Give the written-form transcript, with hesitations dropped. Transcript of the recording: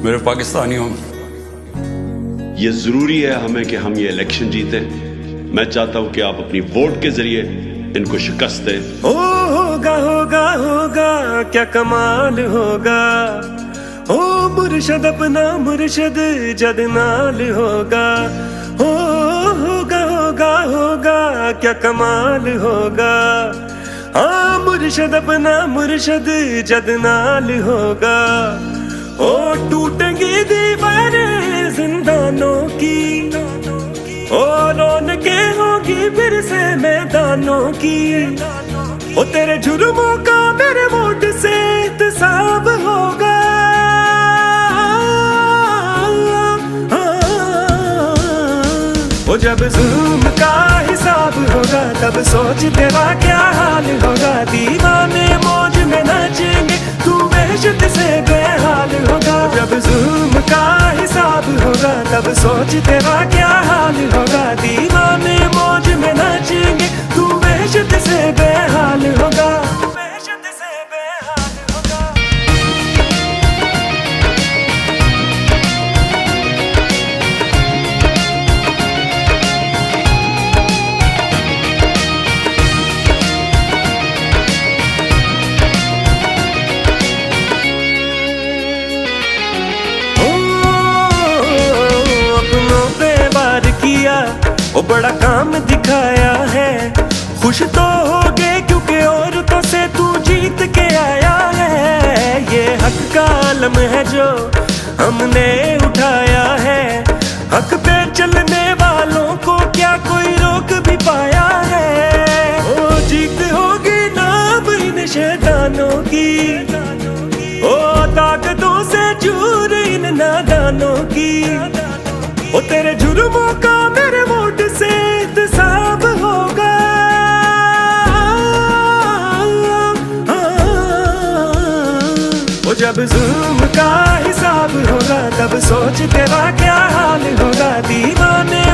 मेरे पाकिस्तानियों, ये जरूरी है हमें कि हम ये इलेक्शन जीते। मैं चाहता हूं कि आप अपनी वोट के जरिए इनको शिकस्त दें। होगा होगा होगा क्या कमाल होगा, ओ मुर्शद अपना मुर्शद जद नाल होगा। होगा होगा होगा क्या कमाल होगा, हाँ मुर्शद अपना मुर्शद जद नाल होगा। ओ टूटेंगी दीवारें जिंदानों की, ओ रौनकें होगी फिर से मैदानों की। ओ तेरे जुर्मों का मेरे वोट से इंतसाब होगा। ओ जब जुल्म का हिसाब होगा तब सोच तेरा क्या हाल होगा। दीवाने मौज में नाचेंगे तू वहशत से बेहाल होगा। जब जुल्म का हिसाब होगा तब सोच तेरा क्या हाल होगा। दीवाने मौज में नाचेंगे तू वहशत से बेहाल होगा। वहशत से बेहाल होगा। ओ बड़ा काम दिखाया है, खुश तो हो गए क्योंकि औरतों से तू जीत के आया है। ये हक का आलम है जो हमने उठाया है, हक पे चलने वालों को क्या कोई रोक भी पाया है। ओ जीत होगी नाम इन शैतानों की, ओ ताकतों से चूर इन नादानों की। ओ तेरे जुर्मों का मेरे वोट से इंतसाब होगा। ओ जब जुल्म का हिसाब होगा तब सोच तेरा क्या हाल होगा। दीवाने